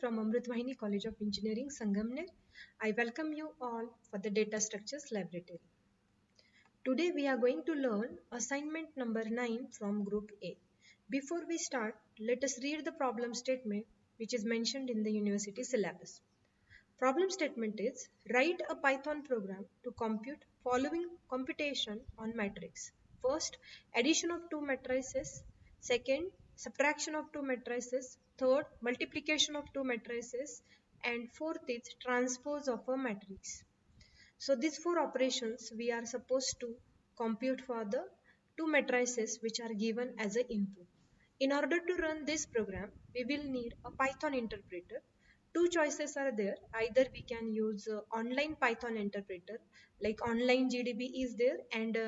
from Amritvahini College of Engineering, Sangamner. I welcome you all for the Data Structures Laboratory. Today we are going to learn assignment number 9 from Group A. Before we start, let us read the problem statement which is mentioned in the university syllabus. Problem statement is write a Python program to compute following computation on matrix. First, addition of two matrices. Second, subtraction of two matrices. Third, multiplication of two matrices. And fourth is transpose of a matrix. So these four operations we are supposed to compute for the two matrices which are given as an input. In order to run this program, we will need a Python interpreter. Two choices are there. Either we can use online Python interpreter like online GDB is there, and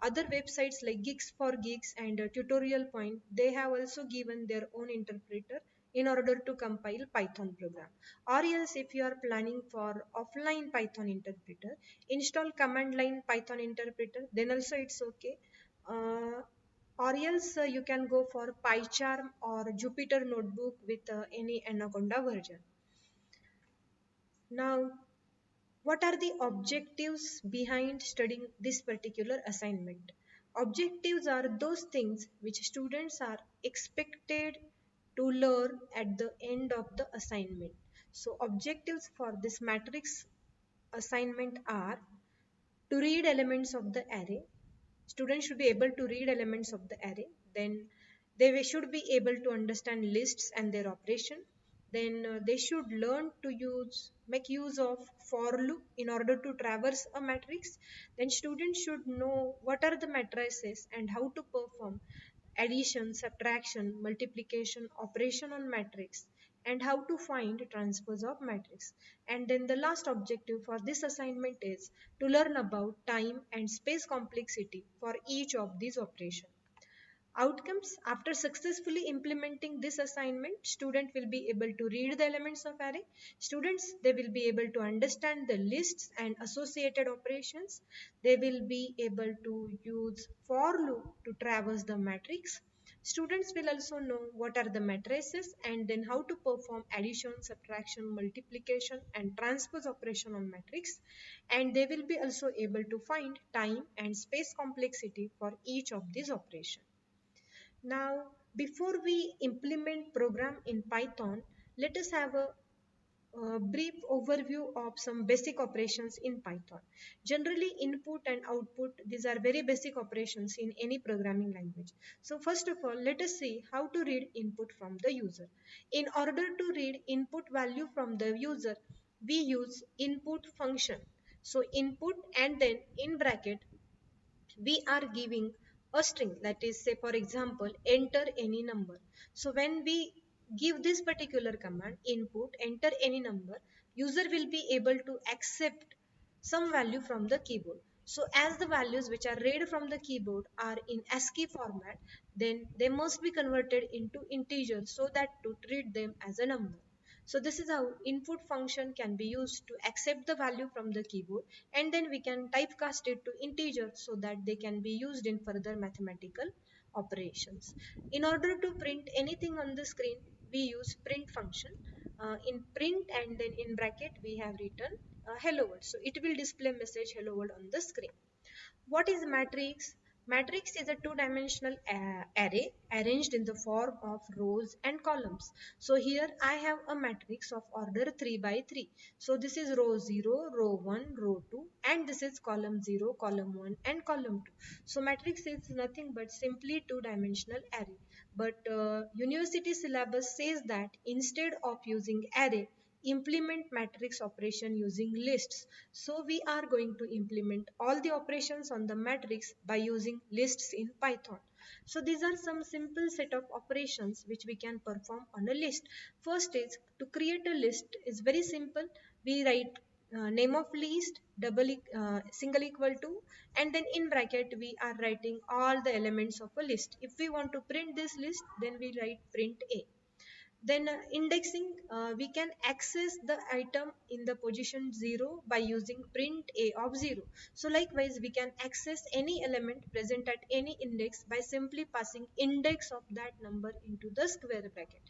other websites like Geeks for Geeks and Tutorial Point, they have also given their own interpreter in order to compile Python program. Or else if you are planning for offline Python interpreter, install command line Python interpreter, then also it's okay. Or else you can go for PyCharm or Jupyter Notebook with any Anaconda version. Now, what are the objectives behind studying this particular assignment? Objectives are those things which students are expected to learn at the end of the assignment. So objectives for this matrix assignment are to read elements of the array. Students should be able to read elements of the array. Then should be able to understand lists and their operation. Then they should learn to make use of for loop in order to traverse a matrix. Then students should know what are the matrices and how to perform addition, subtraction, multiplication, operation on matrix, and how to find transpose of matrix. And then the last objective for this assignment is to learn about time and space complexity for each of these operations. Outcomes: after successfully implementing this assignment, student will be able to read the elements of array. Students, they will be able to understand the lists and associated operations. They will be able to use for loop to traverse the matrix. Students will also know what are the matrices and then how to perform addition, subtraction, multiplication and transpose operation on matrix. And they will be also able to find time and space complexity for each of these operations. Now, before we implement program in Python, let us have a brief overview of some basic operations in Python. Generally, input and output, these are very basic operations in any programming language. So first of all, let us see how to read input from the user. In order to read input value from the user, we use input function. So input and then in bracket, we are giving a string, that is, say for example, enter any number. So when we give this particular command input enter any number, user will be able to accept some value from the keyboard. So as the values which are read from the keyboard are in ASCII format, then they must be converted into integers so that to treat them as a number. So this is how input function can be used to accept the value from the keyboard, and then we can typecast it to integer so that they can be used in further mathematical operations. In order to print anything on the screen, we use print function. In print and then in bracket we have written hello world. So it will display message hello world on the screen. What is matrix? Matrix is a two-dimensional array arranged in the form of rows and columns. So here I have a matrix of order 3 by 3. So this is row 0, row 1, row 2, and this is column 0, column 1 and column 2. So matrix is nothing but simply two-dimensional array. But university syllabus says that instead of using array, implement matrix operation using lists. So we are going to implement all the operations on the matrix by using lists in Python. So these are some simple set of operations which we can perform on a list. First is to create a list is very simple. We write name of list single equal to, and then in bracket we are writing all the elements of a list. If we want to print this list, then we write print a. Then indexing, we can access the item in the position 0 by using print a of 0. So likewise, we can access any element present at any index by simply passing index of that number into the square bracket.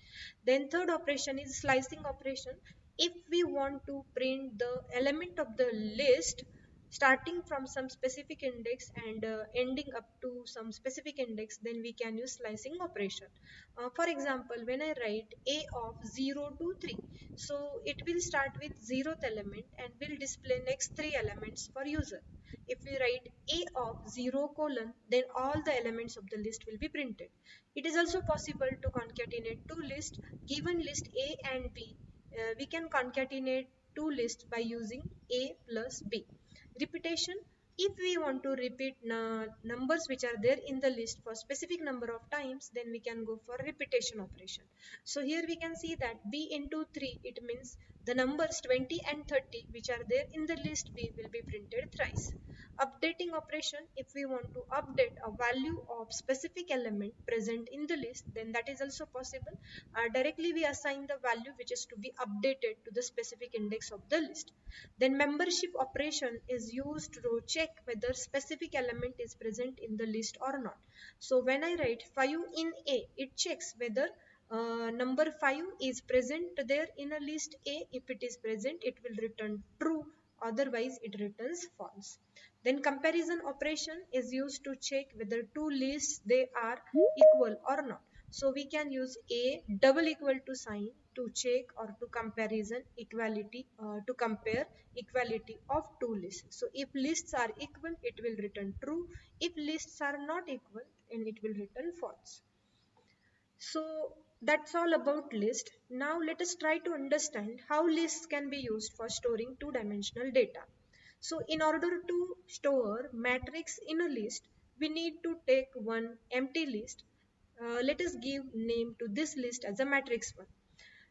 Then third operation is slicing operation. If we want to print the element of the list starting from some specific index and ending up to some specific index, then we can use slicing operation. For example, when I write a of 0 to 3, so it will start with 0th element and will display next 3 elements for user. If we write a of 0 colon, then all the elements of the list will be printed. It is also possible to concatenate two lists. Given list a and b, we can concatenate two lists by using a plus b. Repetition, if we want to repeat numbers which are there in the list for specific number of times, then we can go for repetition operation. So here we can see that b into 3, it means the numbers 20 and 30 which are there in the list b will be printed thrice. Updating operation, if we want to update a value of specific element present in the list, then that is also possible. Directly we assign the value which is to be updated to the specific index of the list. Then membership operation is used to check whether specific element is present in the list or not. So when I write 5 in A, it checks whether number 5 is present there in a list A. If it is present, it will return true, otherwise it returns false. Then comparison operation is used to check whether two lists they are equal or not. So we can use a double equal to sign to check or to comparison equality, to compare equality of two lists. So if lists are equal, it will return true. If lists are not equal, then it will return false. So that's all about list. Now let us try to understand how lists can be used for storing two-dimensional data. So in order to store matrix in a list, we need to take one empty list. Let us give name to this list as a matrix 1.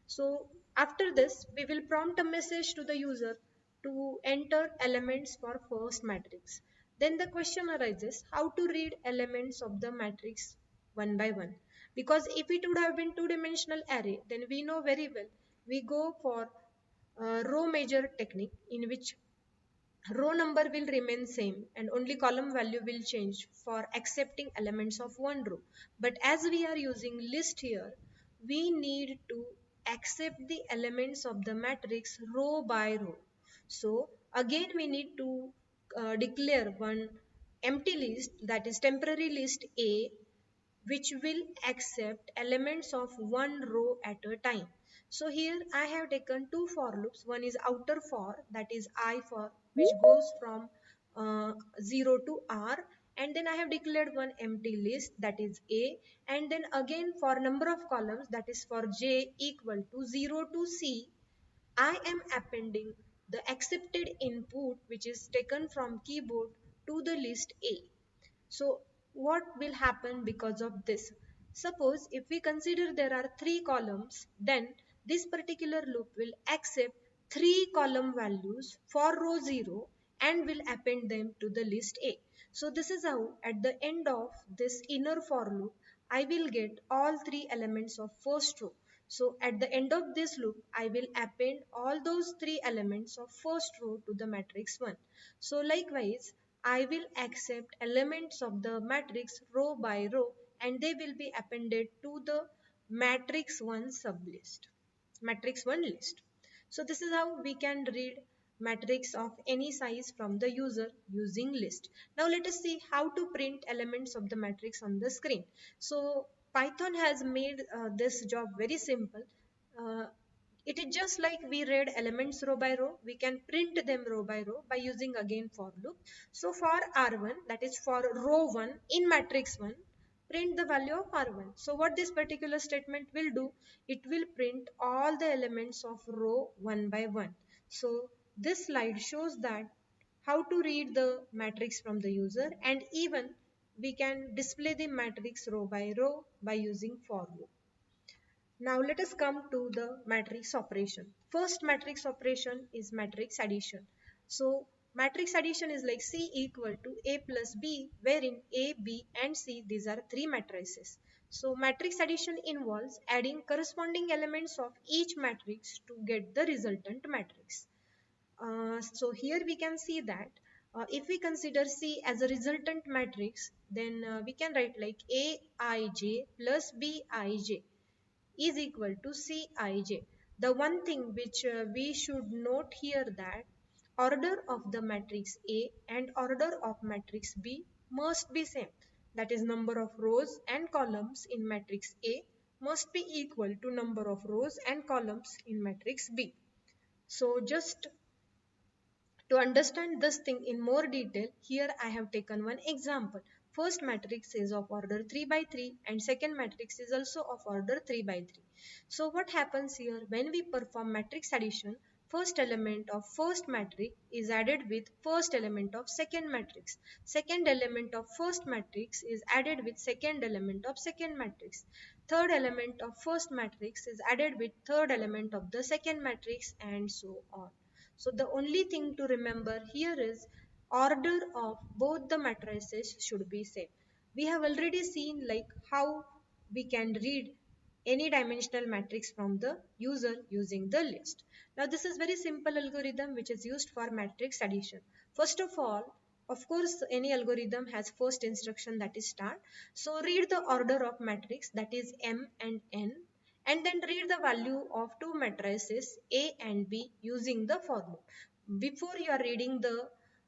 So after this, we will prompt a message to the user to enter elements for first matrix. Then the question arises how to read elements of the matrix one by one. Because if it would have been two-dimensional array, then we know very well we go for row measure technique, in which row number will remain same and only column value will change for accepting elements of one row. But as we are using list here, we need to accept the elements of the matrix row by row. So again we need to declare one empty list, that is temporary list A, which will accept elements of one row at a time. So here I have taken two for loops. One is outer for, that is I for, which goes from 0 to R, and then I have declared one empty list, that is A, and then again for number of columns, that is for J equal to 0 to C, I am appending the accepted input which is taken from keyboard to the list A. So what will happen because of this? Suppose if we consider there are three columns, then this particular loop will accept three column values for row 0 and will append them to the list A. So this is how at the end of this inner for loop, I will get all three elements of first row. So at the end of this loop, I will append all those three elements of first row to the matrix 1. So likewise, I will accept elements of the matrix row by row and they will be appended to the matrix 1 sublist, matrix 1 list. So this is how we can read matrix of any size from the user using list. Now let us see how to print elements of the matrix on the screen. So Python has made this job very simple. Uh, it is just like we read elements row by row. We can print them row by row by using again for loop. So for R1, that is for row 1 in matrix 1, print the value of R1. So what this particular statement will do, it will print all the elements of row one by one. So this slide shows that how to read the matrix from the user, and even we can display the matrix row by row by using for loop. Now let us come to the matrix operation. First matrix operation is matrix addition. So matrix addition is like C equal to A plus B, wherein A, B and C, these are three matrices. So matrix addition involves adding corresponding elements of each matrix to get the resultant matrix. So here we can see that if we consider C as a resultant matrix, then we can write like Aij plus Bij is equal to Cij. The one thing which we should note here that order of the matrix A and order of matrix B must be same. That is, number of rows and columns in matrix A must be equal to number of rows and columns in matrix B. So just to understand this thing in more detail, here I have taken one example. First matrix is of order 3 by 3 and second matrix is also of order 3 by 3. So what happens here when we perform matrix addition? First element of first matrix is added with first element of second matrix. Second element of first matrix is added with second element of second matrix. Third element of first matrix is added with third element of the second matrix, and so on. So the only thing to remember here is order of both the matrices should be same. We have already seen like how we can read any dimensional matrix from the user using the list. Now this is very simple algorithm which is used for matrix addition. First of course, any algorithm has first instruction, that is start. So read the order of matrix, that is M and N, and then read the value of two matrices A and B using the for loop. Before you are reading the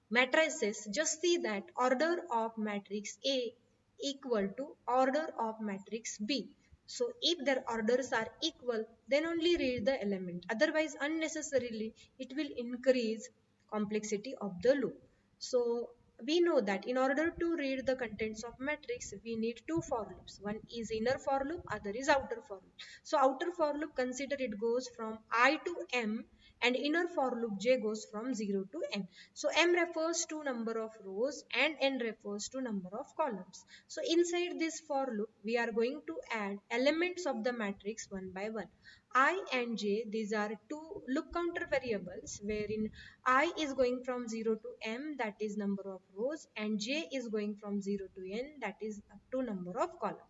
matrices, just see that order of matrix A equal to order of matrix B. So if their orders are equal, then only read the element. Otherwise, unnecessarily, it will increase complexity of the loop. So we know that in order to read the contents of matrix, we need two for loops. One is inner for loop, other is outer for loop. So outer for loop, consider it goes from I to M, and inner for loop J goes from 0 to n. So M refers to number of rows and n refers to number of columns. So inside this for loop, we are going to add elements of the matrix one by one. I and j, these are two loop counter variables wherein I is going from 0 to m, that is number of rows, and j is going from 0 to n, that is up to number of columns.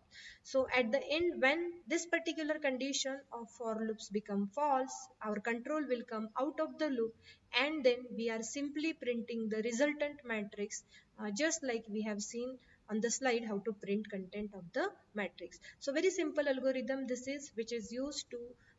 So at the end, when this particular condition of for loops become false, our control will come out of the loop, and then we are simply printing the resultant matrix, just like we have seen on the slide how to print content of the matrix. So very simple algorithm this is, which is used to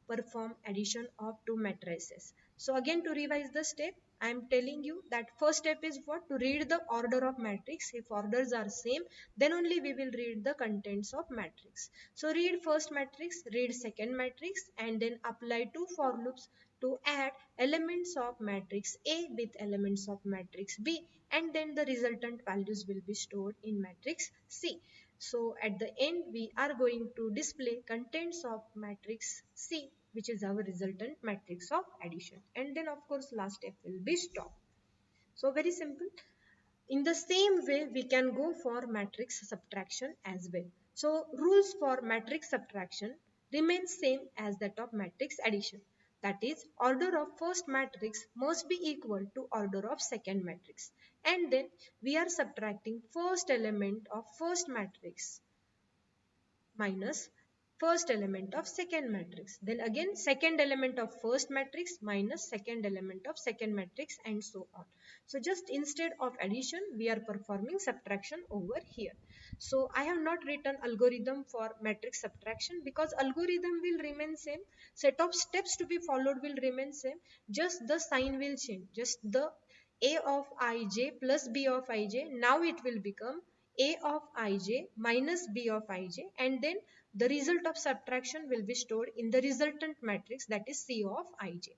perform addition of two matrices. So again, to revise the step, I am telling you that first step is what? To read the order of matrix. If orders are same, then only we will read the contents of matrix. So read first matrix, read second matrix, and then apply two for loops to add elements of matrix A with elements of matrix B, and then the resultant values will be stored in matrix C. So at the end, we are going to display contents of matrix C, which is our resultant matrix of addition. And then of course last step will be stop. So very simple. In the same way, we can go for matrix subtraction as well. So rules for matrix subtraction remain same as that of matrix addition. That is, order of first matrix must be equal to order of second matrix. And then we are subtracting first element of first matrix minus first element of second matrix. Then again second element of first matrix minus second element of second matrix, and so on. So just instead of addition, we are performing subtraction over here. So I have not written algorithm for matrix subtraction because algorithm will remain same. Set of steps to be followed will remain same. Just the sign will change. Just the a of ij plus b of ij. Now it will become a of ij minus b of ij, and then the result of subtraction will be stored in the resultant matrix, that is C of ij.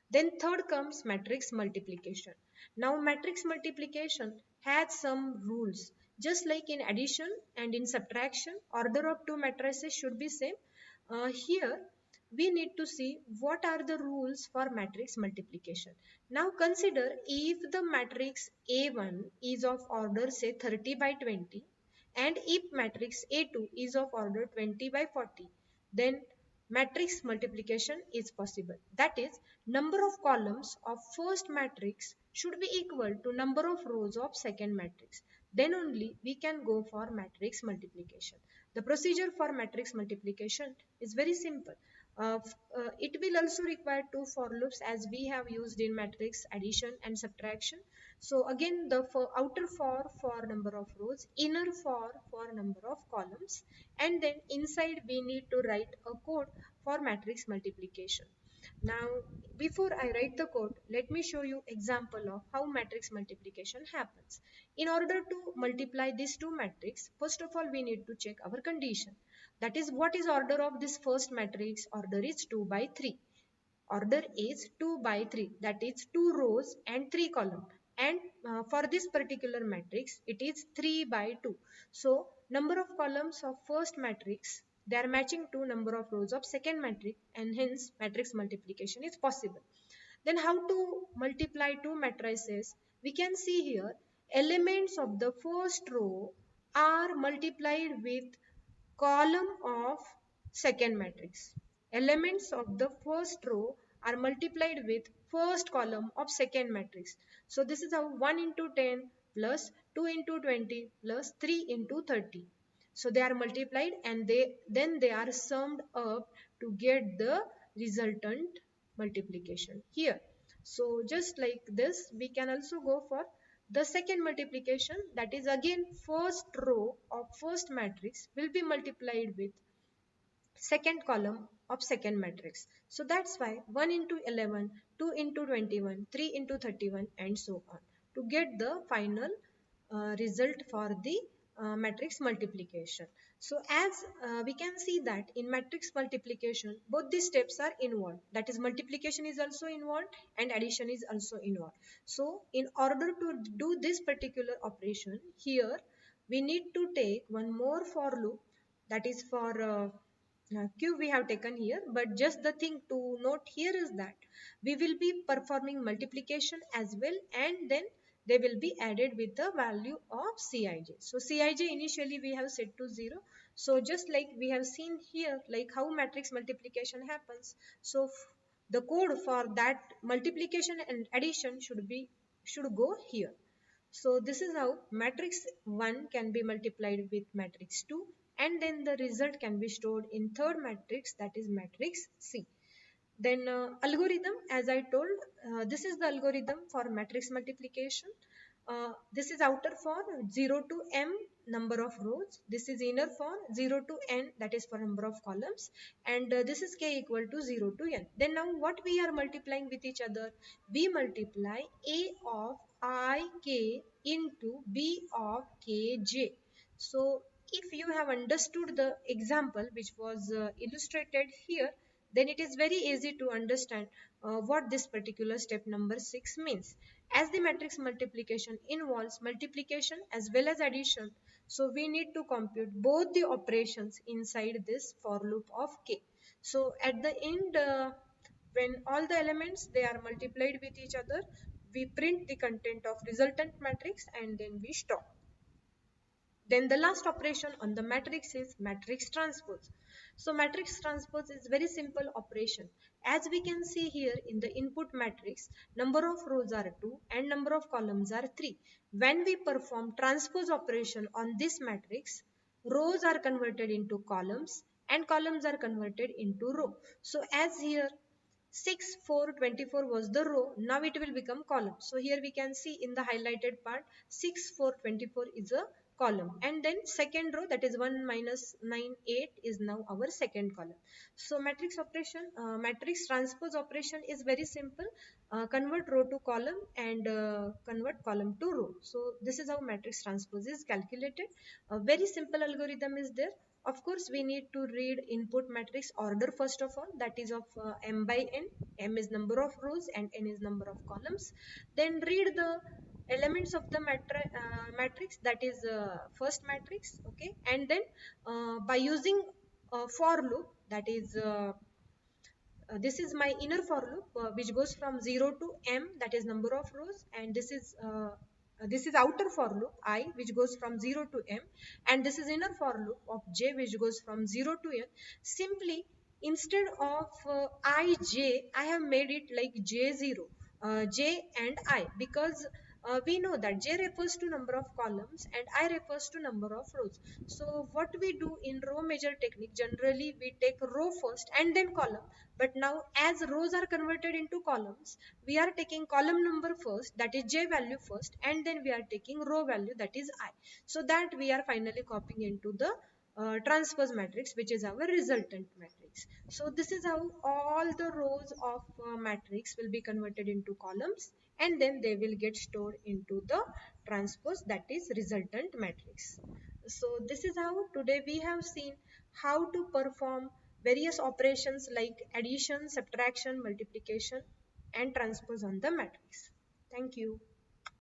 Then third comes matrix multiplication. Now matrix multiplication has some rules. Just like in addition and in subtraction, order of two matrices should be same. Here we need to see what are the rules for matrix multiplication. Now consider if the matrix A1 is of order say 30 by 20, and if matrix A2 is of order 20 by 40, then matrix multiplication is possible. That is, number of columns of first matrix should be equal to number of rows of second matrix. Then only we can go for matrix multiplication. The procedure for matrix multiplication is very simple. It will also require two for loops as we have used in matrix addition and subtraction. So again, the outer for number of rows, inner for number of columns, and then inside we need to write a code for matrix multiplication. Now, before I write the code, let me show you example of how matrix multiplication happens. In order to multiply these two matrix, first of all we need to check our condition. That is, what is order of this first matrix? Order is 2 by 3. Order is 2 by 3, that is 2 rows and 3 column. And for this particular matrix, it is 3 by 2. So number of columns of first matrix, they are matching to number of rows of second matrix, and hence matrix multiplication is possible. Then how to multiply two matrices? We can see here elements of the first row are multiplied with column of second matrix. Elements of the first row are multiplied with first column of second matrix. So this is how 1 into 10 plus 2 into 20 plus 3 into 30. So they are multiplied and then they are summed up to get the resultant multiplication here. So just like this, we can also go for the second multiplication, that is again first row of first matrix will be multiplied with second column of second matrix. So that's why 1 into 11, 2 into 21, 3 into 31 and so on to get the final result for the matrix multiplication. So as we can see that in matrix multiplication, both these steps are involved. That is, multiplication is also involved and addition is also involved. So in order to do this particular operation, here we need to take one more for loop, that is for q we have taken here, but just the thing to note here is that we will be performing multiplication as well, and then they will be added with the value of Cij. So Cij initially we have set to 0. So just like we have seen here, like how matrix multiplication happens. So the code for that multiplication and addition should go here. So this is how matrix 1 can be multiplied with matrix 2, and then the result can be stored in third matrix, that is matrix C. Then algorithm, as I told, this is the algorithm for matrix multiplication. This is outer for 0 to m number of rows. This is inner for 0 to n, that is for number of columns. And this is k equal to 0 to n. Then now what we are multiplying with each other? We multiply a of I k into b of k j. So if you have understood the example which was illustrated here, then it is very easy to understand what this particular step number 6 means. As the matrix multiplication involves multiplication as well as addition, so we need to compute both the operations inside this for loop of k. So at the end, when all the elements they are multiplied with each other, we print the content of resultant matrix and then we stop. Then the last operation on the matrix is matrix transpose. So matrix transpose is very simple operation. As we can see here in the input matrix, number of rows are 2 and number of columns are 3. When we perform transpose operation on this matrix, rows are converted into columns and columns are converted into row. So as here 6 4 24 was the row, now it will become column. So here we can see in the highlighted part 6 4 24 is a column, and then second row, that is 1 minus 9 8 is now our second column. So matrix operation, matrix transpose operation is very simple. Convert row to column and convert column to row. So this is how matrix transpose is calculated. A very simple algorithm is there. Of course, we need to read input matrix order first of all, that is of m by n. M is number of rows and n is number of columns. Then read the elements of the matrix, that is first matrix, okay, and then by using for loop, that is this is my inner for loop which goes from 0 to m, that is number of rows, and this is outer for loop I, which goes from 0 to m, and this is inner for loop of j, which goes from 0 to n. Simply instead of I have made it like j0, j and I, because we know that J refers to number of columns and I refers to number of rows. So what we do in row measure technique, generally we take row first and then column. But now as rows are converted into columns, we are taking column number first, that is J value first, and then we are taking row value, that is I. So that we are finally copying into the transpose matrix, which is our resultant matrix. So this is how all the rows of matrix will be converted into columns, and then they will get stored into the transpose, that is resultant matrix. So this is how today we have seen how to perform various operations like addition, subtraction, multiplication and transpose on the matrix. Thank you.